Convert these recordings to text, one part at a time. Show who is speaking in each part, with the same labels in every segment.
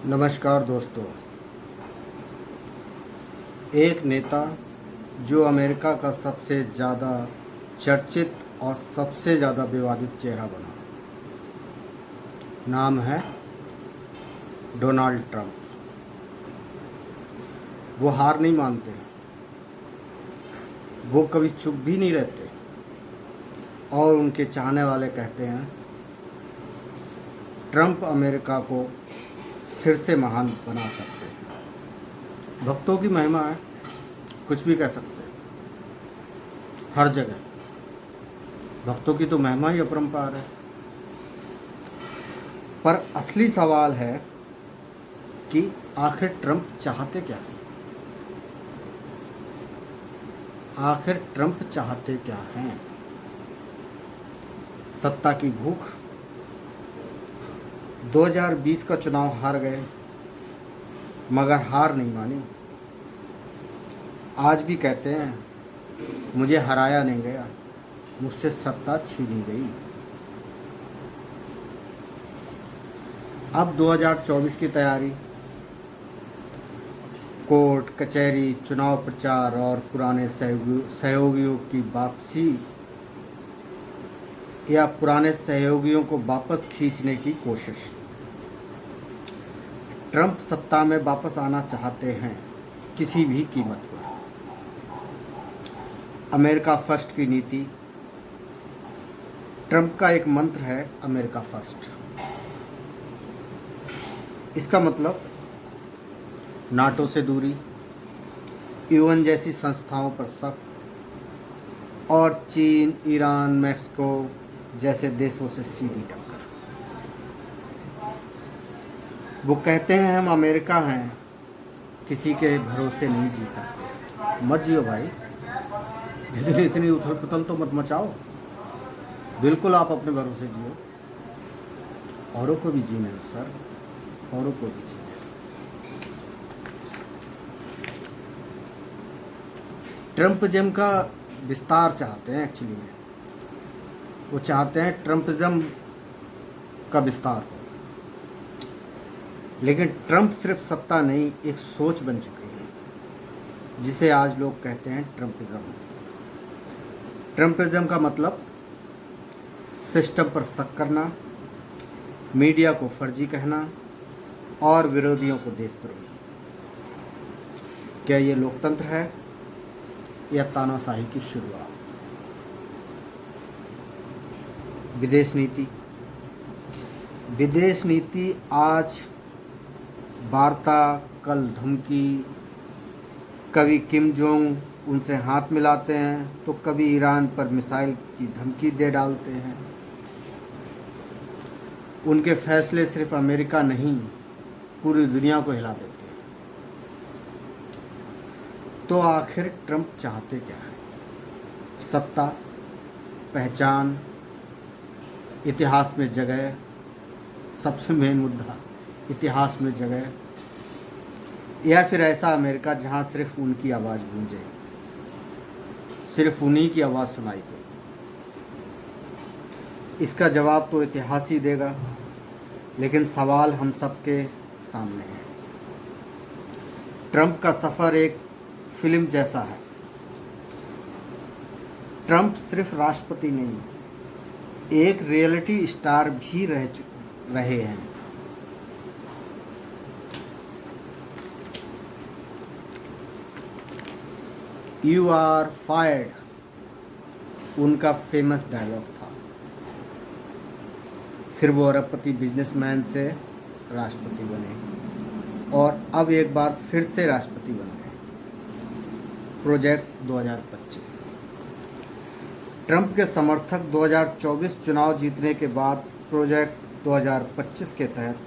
Speaker 1: नमस्कार दोस्तों। एक नेता जो अमेरिका का सबसे ज़्यादा चर्चित और सबसे ज़्यादा विवादित चेहरा बना, नाम है डोनाल्ड ट्रंप। वो हार नहीं मानते, वो कभी चुप भी नहीं रहते और उनके चाहने वाले कहते हैं ट्रंप अमेरिका को फिर से महान बना सकते हैं। भक्तों की महिमा है, कुछ भी कह सकते हैं। हर जगह भक्तों की तो महिमा ही अपरंपार है। पर असली सवाल है कि आखिर ट्रंप चाहते क्या हैं? आखिर ट्रंप चाहते क्या हैं? सत्ता की भूख? 2020 का चुनाव हार गए, मगर हार नहीं मानी। आज भी कहते हैं मुझे हराया नहीं गया, मुझसे सत्ता छीनी गई। अब 2024 की तैयारी, कोर्ट कचहरी, चुनाव प्रचार और पुराने सहयोगियों की वापसी या पुराने सहयोगियों को वापस खींचने की कोशिश। ट्रंप सत्ता में वापस आना चाहते हैं किसी भी कीमत पर। अमेरिका फर्स्ट की नीति। ट्रंप का एक मंत्र है अमेरिका फर्स्ट। इसका मतलब नाटो से दूरी, यूएन जैसी संस्थाओं पर सख्त और चीन, ईरान, मैक्सिको जैसे देशों से सीधी टक्कर। वो कहते हैं हम अमेरिका हैं, किसी के भरोसे नहीं जी सकते। मत जियो भाई, लेकिन इतनी उथल पुथल तो मत मचाओ। बिल्कुल आप अपने भरोसे जियो, औरों को भी जीने दो सर, औरों को भी जीने दो। ट्रंपिज्म का विस्तार चाहते हैं। एक्चुअली वो चाहते हैं ट्रंपिज्म का विस्तार हो, लेकिन ट्रंप सिर्फ सत्ता नहीं, एक सोच बन चुकी है जिसे आज लोग कहते हैं ट्रंपिज्म। ट्रंपिज्म का मतलब सिस्टम पर शक करना, मीडिया को फर्जी कहना और विरोधियों को देशद्रोही। क्या ये लोकतंत्र है या तानाशाही की शुरुआत? विदेश नीति। विदेश नीति आज वार्ता, कल धमकी। कभी किम जोंग उनसे हाथ मिलाते हैं तो कभी ईरान पर मिसाइल की धमकी दे डालते हैं। उनके फैसले सिर्फ अमेरिका नहीं, पूरी दुनिया को हिला देते हैं। तो आखिर ट्रंप चाहते क्या है? सत्ता, पहचान, इतिहास में जगह। सबसे मेन मुद्दा इतिहास में जगह, या फिर ऐसा अमेरिका जहां सिर्फ उनकी आवाज़ गूंजे, सिर्फ उन्हीं की आवाज़ सुनाई दे। इसका जवाब तो इतिहास ही देगा, लेकिन सवाल हम सबके सामने है। ट्रंप का सफ़र एक फिल्म जैसा है। ट्रंप सिर्फ राष्ट्रपति नहीं, एक रियलिटी स्टार भी रहे हैं। यू आर फायर्ड उनका फेमस डायलॉग था। फिर वो अरबपति बिजनेसमैन से राष्ट्रपति बने और अब एक बार फिर से राष्ट्रपति बन गए। प्रोजेक्ट 2025। ट्रंप के समर्थक 2024 चुनाव जीतने के बाद प्रोजेक्ट 2025 के तहत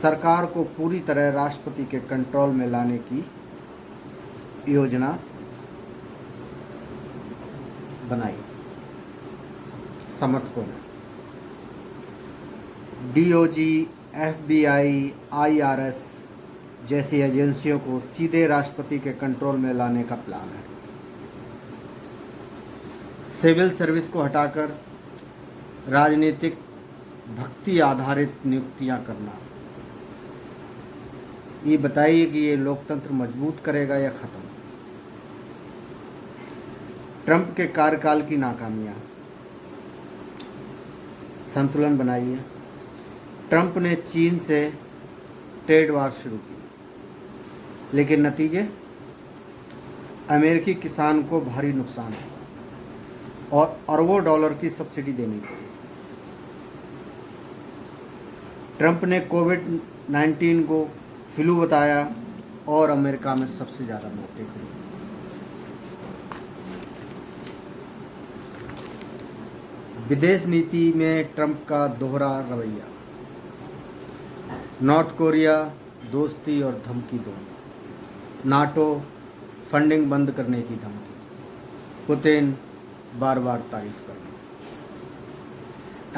Speaker 1: सरकार को पूरी तरह राष्ट्रपति के कंट्रोल में लाने की योजना बनाई। समर्थकों ने डीओजी, एफबीआई, आईआरएस जैसी एजेंसियों को सीधे राष्ट्रपति के कंट्रोल में लाने का प्लान है। सिविल सर्विस को हटाकर राजनीतिक भक्ति आधारित नियुक्तियां करना, ये बताइए कि ये लोकतंत्र मजबूत करेगा या ख़त्म। ट्रंप के कार्यकाल की नाकामियां, संतुलन बनाइए। ट्रंप ने चीन से ट्रेड वार शुरू की, लेकिन नतीजे अमेरिकी किसान को भारी नुकसान हुआ और अरबों डॉलर की सब्सिडी देनी पड़ी। ट्रंप ने कोविड-19 को फ्लू बताया और अमेरिका में सबसे ज़्यादा मौतें हुई। विदेश नीति में ट्रंप का दोहरा रवैया, नॉर्थ कोरिया दोस्ती और धमकी दो, नाटो फंडिंग बंद करने की धमकी, पुतिन बार बार तारीफ करना।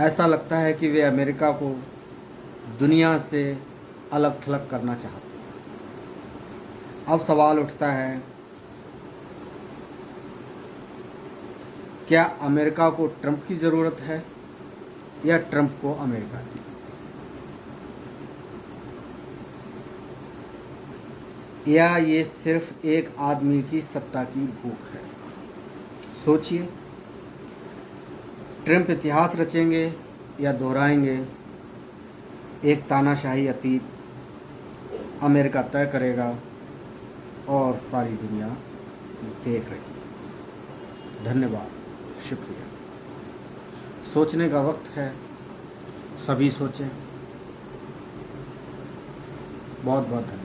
Speaker 1: ऐसा लगता है कि वे अमेरिका को दुनिया से अलग थलग करना चाहते हैं। अब सवाल उठता है, क्या अमेरिका को ट्रंप की ज़रूरत है या ट्रंप को अमेरिका की? या ये सिर्फ एक आदमी की सत्ता की भूख है? सोचिए, ट्रंप इतिहास रचेंगे या दोहराएंगे? एक तानाशाही अतीत अमेरिका तय करेगा और सारी दुनिया देख रही है। धन्यवाद, शुक्रिया। सोचने का वक्त है, सभी सोचें। बहुत बहुत धन्यवाद।